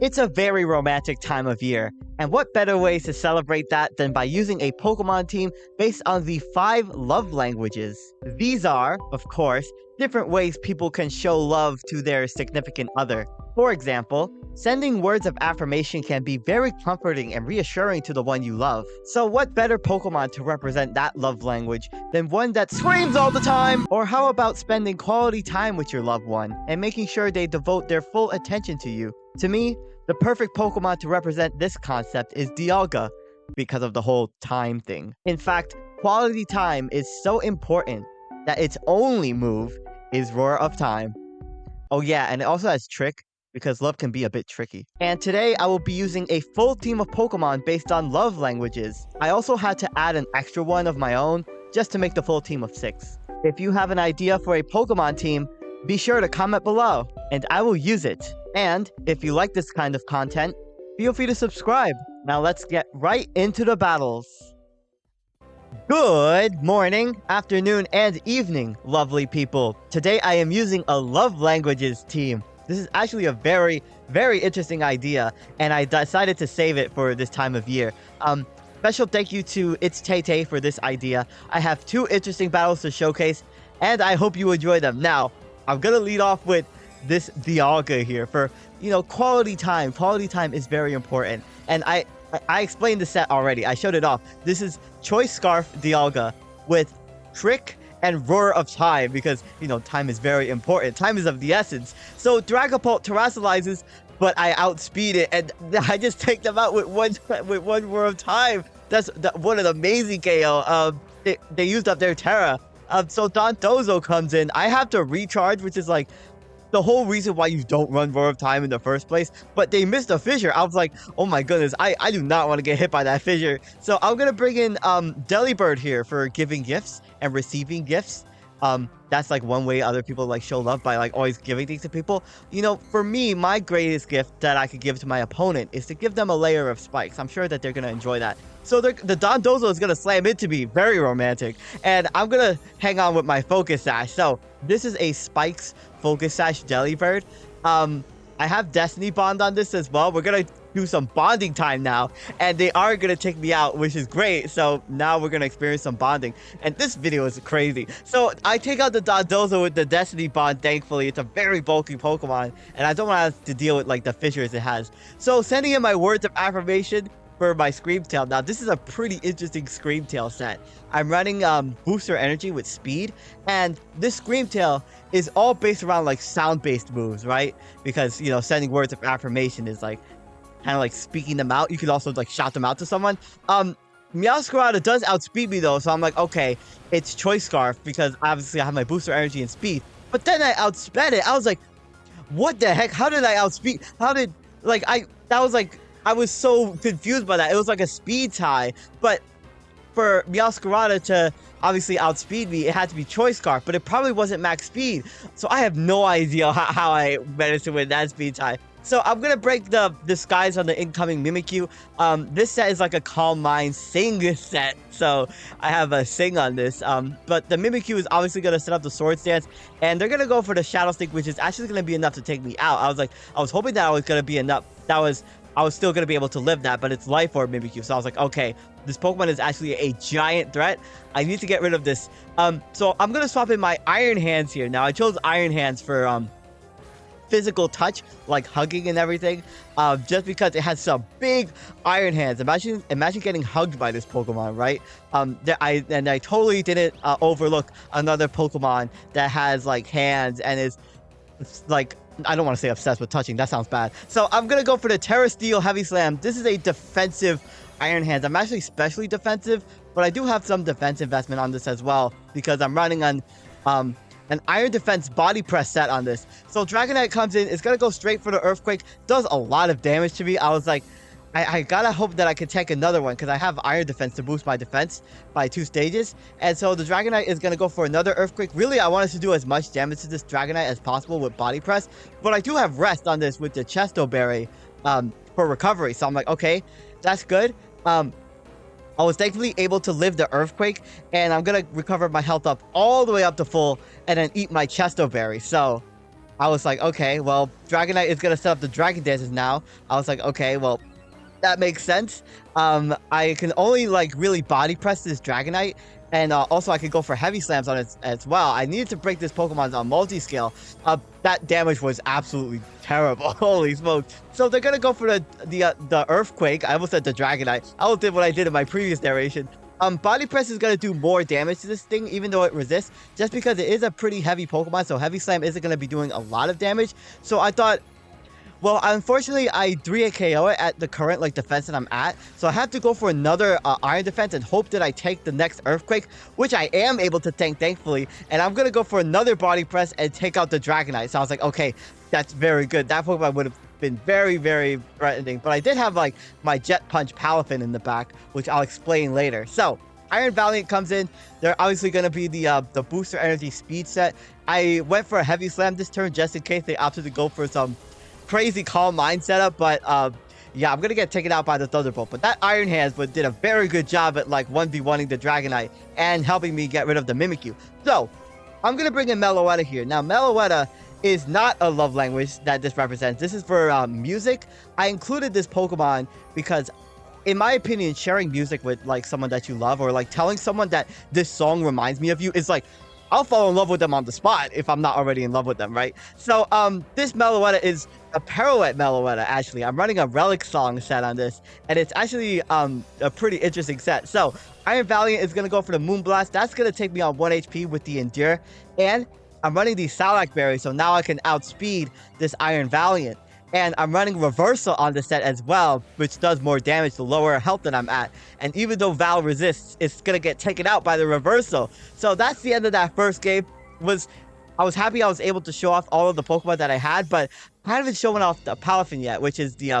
It's a very romantic time of year, and what better ways to celebrate that than by using a Pokemon team based on the 5 love languages. These are, of course, different ways people can show love to their significant other. For example, sending words of affirmation can be very comforting and reassuring to the one you love. So what better Pokemon to represent that love language than one that screams all the time? Or how about spending quality time with your loved one and making sure they devote their full attention to you? To me, the perfect Pokemon to represent this concept is Dialga, because of the whole time thing. In fact, quality time is so important that its only move is Roar of Time. Oh yeah, and it also has Trick, because love can be a bit tricky. And today I will be using a full team of Pokemon based on love languages. I also had to add an extra one of my own, just to make the full team of 6. If you have an idea for a Pokemon team, be sure to comment below, and I will use it. And if you like this kind of content, feel free to subscribe. Now let's get right into the battles. Good morning, afternoon, and evening, lovely people. Today I am using a love languages team. This is actually a very, very interesting idea, and I decided to save it for this time of year. Special thank you to It's Tay for this idea. I have 2 interesting battles to showcase, and I hope you enjoy them. Now, I'm gonna lead off with this dialga here for, quality time. Quality time is very important, and I explained the set already. I showed it off. This is Choice Scarf Dialga with Trick and Roar of Time, because, time is very important. Time is of the essence. So Dragapult terrestrializes, but I outspeed it, and I just take them out with one Roar of Time. What an amazing KO. They used up their Terra. So Dondozo comes in. I have to recharge, which is like the whole reason why you don't run Roar of Time in the first place, but they missed a fissure. I was like, oh my goodness, I do not want to get hit by that fissure. So I'm gonna bring in Delibird here for giving gifts and receiving gifts. That's like one way other people like show love, by like always giving things to people. For me, my greatest gift that I could give to my opponent is to give them a layer of spikes. I'm sure that they're gonna enjoy that. So the Dondozo is gonna slam into me, very romantic, and I'm gonna hang on with my Focus Sash. So this is a Spikes Focus Sash Delibird. I have Destiny Bond on this as well. We're gonna do some bonding time now, and they are gonna take me out, which is great. So now we're gonna experience some bonding, and this video is crazy. So I take out the Dondozo with the Destiny Bond. Thankfully, it's a very bulky Pokemon, and I don't want to have to deal with like the fissures it has. So sending in my words of affirmation for my Screamtail. Now this is a pretty interesting Screamtail set. I'm running booster energy with speed, and this Screamtail is all based around like sound-based moves, right? Because sending words of affirmation is like kind of like speaking them out. You could also like shout them out to someone. Meowscarada does outspeed me though, so I'm like, okay, it's Choice Scarf, because obviously I have my booster energy and speed. But then I outsped it. I was like, what the heck? How did I outspeed? I was so confused by that. It was like a speed tie, but for Meowscarada to obviously outspeed me, it had to be Choice Scarf, but it probably wasn't max speed. So I have no idea how I managed to win that speed tie. So I'm gonna break the disguise on the incoming Mimikyu. This set is like a Calm Mind Sing set, so I have a Sing on this. But the Mimikyu is obviously gonna set up the Swords Dance, and they're gonna go for the Shadow Stick, which is actually gonna be enough to take me out. I was hoping that I was gonna be enough. I was still gonna be able to live that, but it's Life Orb Mimikyu, so I was like, okay, this Pokemon is actually a giant threat. I need to get rid of this. So I'm gonna swap in my Iron Hands here. Now I chose Iron Hands for physical touch, like hugging and everything, just because it has some big Iron Hands. Imagine getting hugged by this Pokemon, right? I totally didn't overlook another Pokemon that has like hands and is like, I don't want to say obsessed with touching, that sounds bad. So I'm gonna go for the Terra Steel Heavy Slam. This is a defensive Iron Hands. I'm actually specially defensive, but I do have some defense investment on this as well, because I'm running on an Iron Defense Body Press set on this. So Dragonite comes in, it's gonna go straight for the Earthquake, does a lot of damage to me. I was like, I gotta hope that I can take another one, because I have Iron Defense to boost my defense by 2 stages. And so the Dragonite is gonna go for another Earthquake. Really, I wanted to do as much damage to this Dragonite as possible with Body Press, but I do have Rest on this with the Chesto Berry for recovery. So I'm like, okay, that's good. I was thankfully able to live the Earthquake, and I'm gonna recover my health up all the way up to full, and then eat my Chesto Berry. So I was like, okay, well, Dragonite is gonna set up the Dragon Dances now. I was like, okay, well, that makes sense. I can only like really body press this Dragonite, and also I could go for heavy slams on it as well. I needed to break this Pokemon on multi-scale. That damage was absolutely terrible. Holy smokes! So they're gonna go for the Earthquake. I almost said the Dragonite. I almost did what I did in my previous narration. Body Press is gonna do more damage to this thing, even though it resists, just because it is a pretty heavy Pokemon. So Heavy Slam isn't gonna be doing a lot of damage. So I thought, well, unfortunately, I 3 KO it at the current like defense that I'm at, so I have to go for another Iron Defense and hope that I take the next Earthquake, which I am able to tank, thankfully. And I'm gonna go for another Body Press and take out the Dragonite. So I was like, okay, that's very good. That Pokemon would have been very, very threatening. But I did have like my Jet Punch Palafin in the back, which I'll explain later. So Iron Valiant comes in. They're obviously going to be the Booster Energy Speed set. I went for a Heavy Slam this turn just in case they opted to go for some crazy Calm Mind setup, but yeah, I'm gonna get taken out by the Thunderbolt. But that Iron Hands did a very good job at like 1v1ing the Dragonite and helping me get rid of the Mimikyu. So I'm gonna bring in Meloetta here. Now Meloetta is not a love language that this represents. This is for music. I included this Pokemon because, in my opinion, sharing music with like someone that you love, or like telling someone that this song reminds me of you, is like, I'll fall in love with them on the spot if I'm not already in love with them, right? So this Meloetta is a Pirouette Meloetta, actually. I'm running a Relic Song set on this, and it's actually a pretty interesting set. So Iron Valiant is going to go for the Moonblast. That's going to take me on 1 HP with the Endure, and I'm running the Salac Berry, so now I can outspeed this Iron Valiant. And I'm running Reversal on the set as well, which does more damage the lower health that I'm at. And even though Val resists, it's going to get taken out by the Reversal. So that's the end of that first game. I was happy I was able to show off all of the Pokemon that I had, but I haven't shown off the Palafin yet, which is the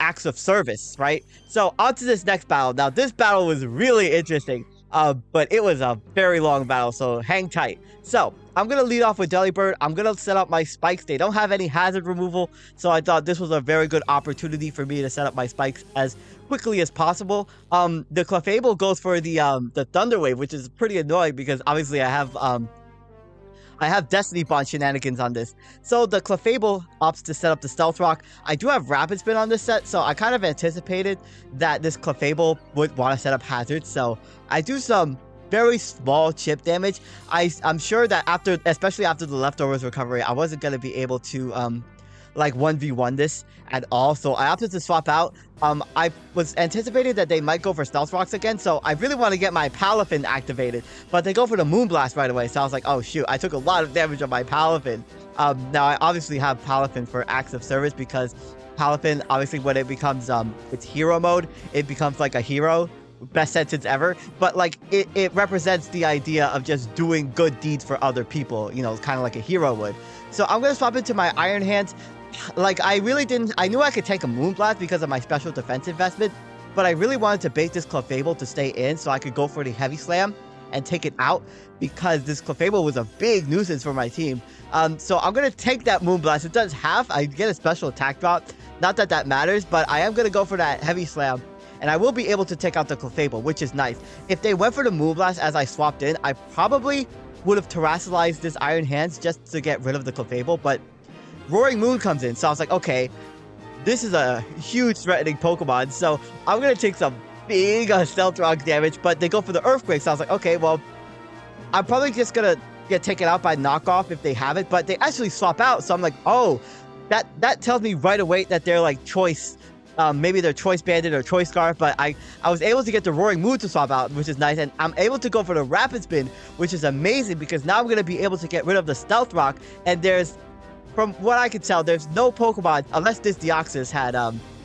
Acts of Service, right? So on to this next battle. Now, this battle was really interesting, but it was a very long battle, so hang tight. So I'm going to lead off with Delibird. I'm going to set up my spikes. They don't have any hazard removal, so I thought this was a very good opportunity for me to set up my spikes as quickly as possible. The Clefable goes for the Thunder Wave, which is pretty annoying because obviously I have Destiny Bond shenanigans on this. So the Clefable opts to set up the Stealth Rock. I do have Rapid Spin on this set, so I kind of anticipated that this Clefable would want to set up hazards. So I do some very small chip damage. I'm sure that especially after the Leftovers recovery, I wasn't going to be able to like 1v1 this at all, so I opted to swap out. I was anticipating that they might go for Stealth Rocks again, so I really want to get my Palafin activated, but they go for the Moonblast right away, so I was like, oh shoot, I took a lot of damage on my Palafin. Now I obviously have Palafin for Acts of Service, because Palafin, obviously when it becomes its hero mode, it becomes like a hero. Best sentence ever, but like it represents the idea of just doing good deeds for other people, you know, kind of like a hero would. So I'm gonna swap into my Iron Hands. Like I knew I could take a Moonblast because of my special defense investment, but I really wanted to bait this Clefable to stay in so I could go for the Heavy Slam and take it out, because this Clefable was a big nuisance for my team. So I'm gonna take that Moonblast. It does half. I get a special attack drop. Not that that matters, but I am gonna go for that Heavy Slam, and I will be able to take out the Clefable, which is nice. If they went for the Moonblast as I swapped in, I probably would have terrestrialized this Iron Hands just to get rid of the Clefable, but Roaring Moon comes in, so I was like, okay, this is a huge threatening Pokemon, so I'm going to take some big Stealth Rock damage, but they go for the Earthquake, so I was like, okay, well, I'm probably just going to get taken out by Knockoff if they have it, but they actually swap out, so I'm like, oh, that tells me right away that they're like Choice. Maybe they're Choice Bandit or Choice Scarf, but I was able to get the Roaring Moon to swap out, which is nice, and I'm able to go for the Rapid Spin, which is amazing, because now I'm going to be able to get rid of the Stealth Rock, and from what I can tell, there's no Pokemon, unless this Deoxys had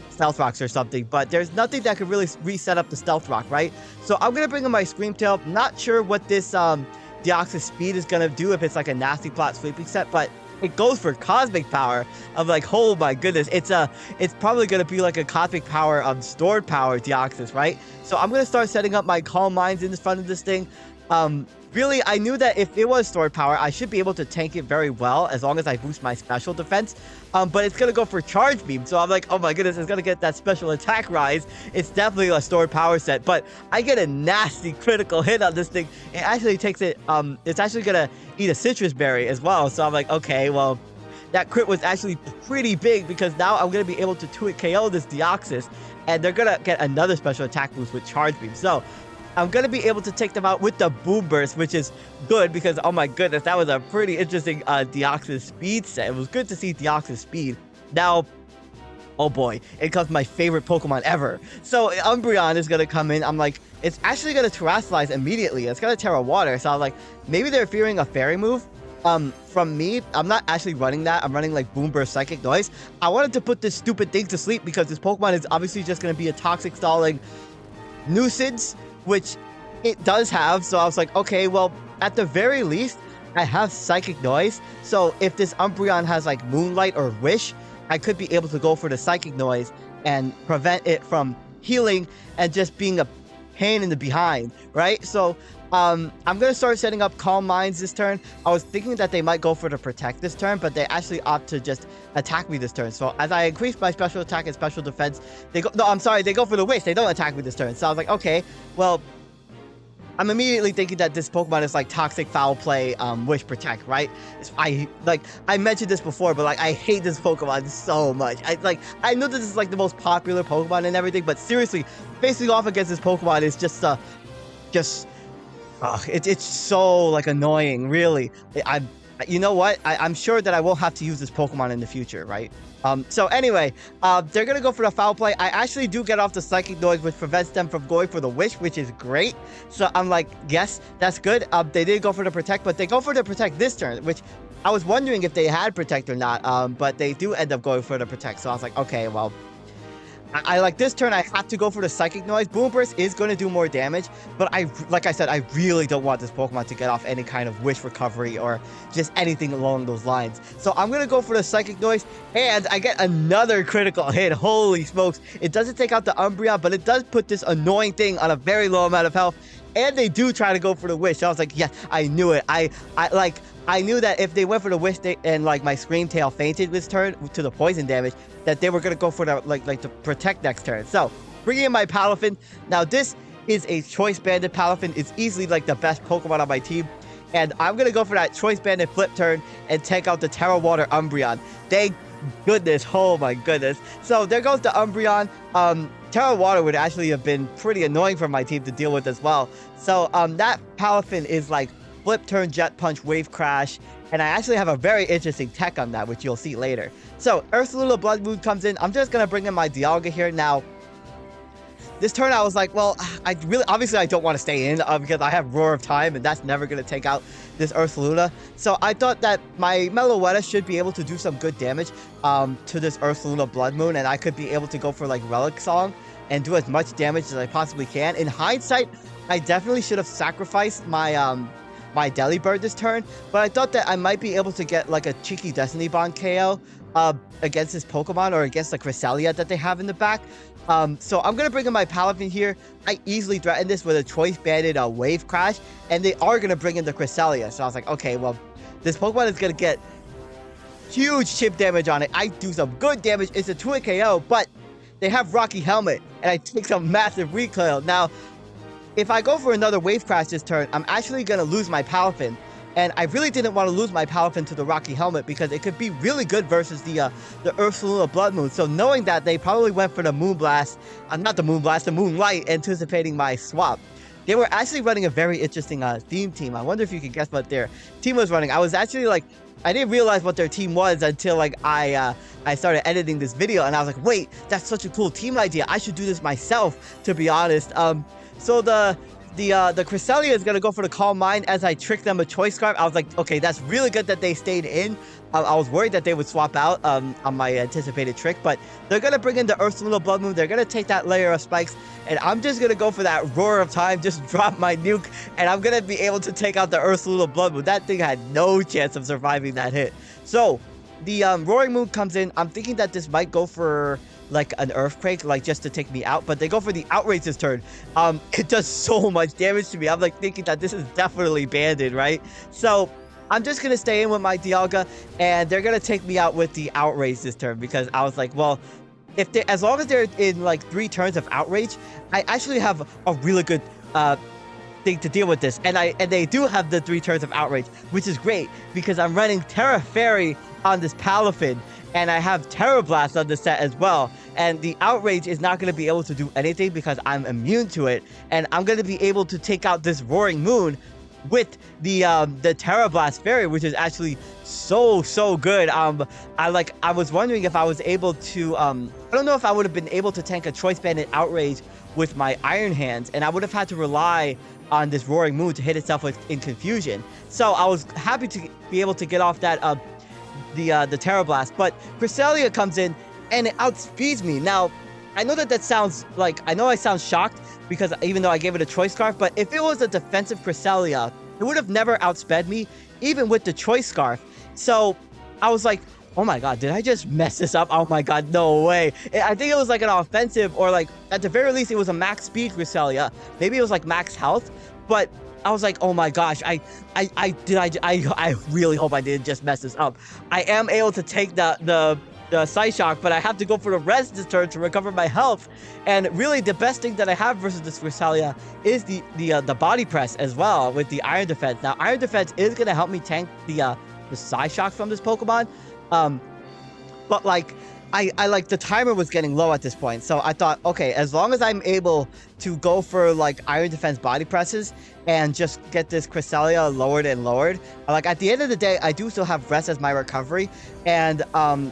Stealth Rocks or something, but there's nothing that could really reset up the Stealth Rock, right? So I'm going to bring in my Screamtail. Not sure what this Deoxys Speed is going to do, if it's like a Nasty Plot sweeping set, but it goes for Cosmic Power. I'm like, oh my goodness, it's probably going to be like a Cosmic Power Stored Power Deoxys, right? So I'm going to start setting up my Calm Minds in front of this thing. Really, I knew that if it was Stored Power, I should be able to tank it very well as long as I boost my special defense. But it's going to go for Charge Beam. So I'm like, oh my goodness, it's going to get that special attack rise. It's definitely a Stored Power set. But I get a nasty critical hit on this thing. It actually takes it, it's actually going to eat a Citrus Berry as well. So I'm like, okay, well, that crit was actually pretty big, because now I'm going to be able to 2-hit KO this Deoxys, and they're going to get another special attack boost with Charge Beam. So I'm going to be able to take them out with the Boom Burst, which is good because, oh my goodness, that was a pretty interesting Deoxys speed set. It was good to see Deoxys speed. Now, oh boy, it comes my favorite Pokemon ever. So Umbreon is going to come in. I'm like, it's actually going to Terrasilize immediately. It's going to Terra Water. So I was like, maybe they're fearing a Fairy move. From me, I'm not actually running that. I'm running like Boom Burst Psychic Noise. I wanted to put this stupid thing to sleep because this Pokemon is obviously just going to be a Toxic Stalling nuisance, which it does have. So I was like, okay, well, at the very least, I have Psychic Noise. So if this Umbreon has like Moonlight or Wish, I could be able to go for the Psychic Noise and prevent it from healing and just being a pain in the behind, right? So I'm going to start setting up Calm Minds this turn. I was thinking that they might go for the Protect this turn, but they actually opt to just attack me this turn. So as I increase my special attack and special defense, they go for the Wish. They don't attack me this turn. So I was like, okay, well, I'm immediately thinking that this Pokemon is like Toxic Foul Play, Wish Protect, right? I mentioned this before, but like I hate this Pokemon so much. I know this is like the most popular Pokemon and everything, but seriously, facing off against this Pokemon is just it's so like annoying, really. You know what? I'm sure that I won't have to use this Pokemon in the future, right? So anyway, they're gonna go for the Foul Play. I actually do get off the Psychic Noise, which prevents them from going for the Wish, which is great. So I'm like, yes, that's good. They did go for the Protect, but they go for the Protect this turn, which I was wondering if they had Protect or not. But they do end up going for the Protect. So I was like, okay, well, I like this turn, I have to go for the Psychic Noise. Boom Burst is going to do more damage, but like I said, I really don't want this Pokemon to get off any kind of Wish recovery or just anything along those lines. So I'm going to go for the Psychic Noise, and I get another critical hit. Holy smokes. It doesn't take out the Umbreon, but it does put this annoying thing on a very low amount of health, and they do try to go for the Wish. So I was like, yes, I knew it. I knew that if they went for the Wish and like my Scream Tail fainted this turn to the poison damage, that they were gonna go for the like the Protect next turn. So bringing in my Palafin. Now this is a Choice Banded Palafin. It's easily like the best Pokemon on my team, and I'm gonna go for that Choice Banded flip turn and take out the Terra Water Umbreon. Thank goodness. Oh my goodness. So there goes the Umbreon. Terra Water would actually have been pretty annoying for my team to deal with as well. So that Palafin is like Flip Turn, Jet Punch, Wave Crash, and I actually have a very interesting tech on that, which you'll see later. So Ursaluna Blood Moon comes in. I'm just gonna bring in my Dialga here. Now this turn I was like, well, obviously I don't want to stay in because I have Roar of Time, and that's never gonna take out this Ursaluna. So I thought that my Meloetta should be able to do some good damage to this Ursaluna Blood Moon, and I could be able to go for like Relic Song and do as much damage as I possibly can. In hindsight, I definitely should have sacrificed my my Delibird this turn, but I thought that I might be able to get like a cheeky Destiny Bond KO against this Pokemon, or against the Cresselia that they have in the back. So I'm gonna bring in my Palafin here. I easily threaten this with a Choice Banded Wave Crash, and they are gonna bring in the Cresselia. So I was like, okay, well, this Pokemon is gonna get huge chip damage on it. I do some good damage. It's a 2-hit KO, but they have Rocky Helmet, and I take some massive recoil. Now, if I go for another Wave Crash this turn, I'm actually going to lose my Palafin. And I really didn't want to lose my Palafin to the Rocky Helmet because it could be really good versus the Ursaluna Blood Moon. So knowing that, they probably went for the Moonblast, not the Moonblast, the Moonlight, anticipating my swap. They were actually running a very interesting theme team. I wonder if you can guess what their team was running. I was actually like, I didn't realize what their team was until like I started editing this video, and I was like, wait, that's such a cool team idea. I should do this myself, to be honest. So the Cresselia is going to go for the Calm Mind as I trick them a Choice Scarf. I was like, okay, that's really good that they stayed in. I was worried that they would swap out on my anticipated trick, but they're going to bring in the Ursaluna Blood Moon. They're going to take that layer of spikes, and I'm just going to go for that Roar of Time, just drop my nuke, and I'm going to be able to take out the Ursaluna Blood Moon. That thing had no chance of surviving that hit. So the Roaring Moon comes in. I'm thinking that this might go for like an Earthquake, like just to take me out, but they go for the Outrage this turn. It does so much damage to me. I'm like thinking that this is definitely banded, right? So I'm just gonna stay in with my Dialga, and they're gonna take me out with the Outrage this turn, because I was like, well, if they, as long as they're in like 3 turns of Outrage, I actually have a really good thing to deal with this. And they do have the 3 turns of Outrage, which is great because I'm running Terra Fairy on this Palafin, and I have Terra Blast on the set as well. And the Outrage is not going to be able to do anything because I'm immune to it, and I'm going to be able to take out this Roaring Moon with the Terra Blast Fairy, which is actually so good. I was wondering if I was able to I don't know if I would have been able to tank a Choice Bandit Outrage with my Iron Hands, and I would have had to rely on this Roaring Moon to hit itself in Confusion. So I was happy to be able to get off that the Terra Blast, but Cresselia comes in and it outspeeds me. Now, I know that sounds like, I know I sound shocked because even though I gave it a Choice Scarf, but if it was a defensive Cresselia, it would have never outsped me, even with the Choice Scarf. So I was like, oh my god, did I just mess this up? Oh my god, no way. I think it was like an offensive, or like, at the very least, it was a max speed Cresselia. Maybe it was like max health, but I was like, oh my gosh, I really hope I didn't just mess this up. I am able to take the Psyshock, but I have to go for the rest this turn to recover my health. And really, the best thing that I have versus this Cresselia is the body press as well with the Iron Defense. Now, Iron Defense is gonna help me tank the Psyshock from this Pokemon, but like, I like the timer was getting low at this point, so I thought, okay, as long as I'm able to go for like Iron Defense body presses and just get this Cresselia lowered and lowered, like at the end of the day, I do still have rest as my recovery, and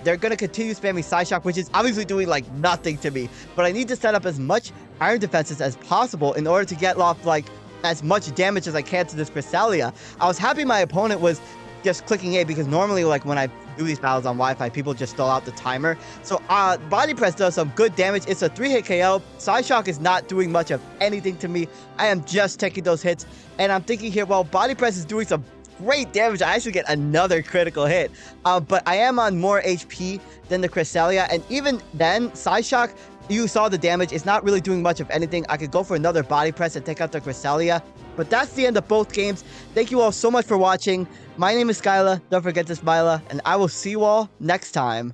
they're gonna continue spamming Psyshock, which is obviously doing like nothing to me, but I need to set up as much Iron Defenses as possible in order to get off like as much damage as I can to this Cresselia. I was happy my opponent was just clicking A, because normally like when I do these battles on Wi-Fi, people just stall out the timer. So body press does some good damage. It's a 3-hit KO. Psyshock is not doing much of anything to me. I am just taking those hits, and I'm thinking here, well, body press is doing some great damage. I actually get another critical hit, but I am on more HP than the Cresselia, and even then, Psyshock, you saw the damage. It's not really doing much of anything. I could go for another body press and take out the Cresselia. But that's the end of both games. Thank you all so much for watching. My name is SkyLaaa. Don't forget to smile, and I will see you all next time.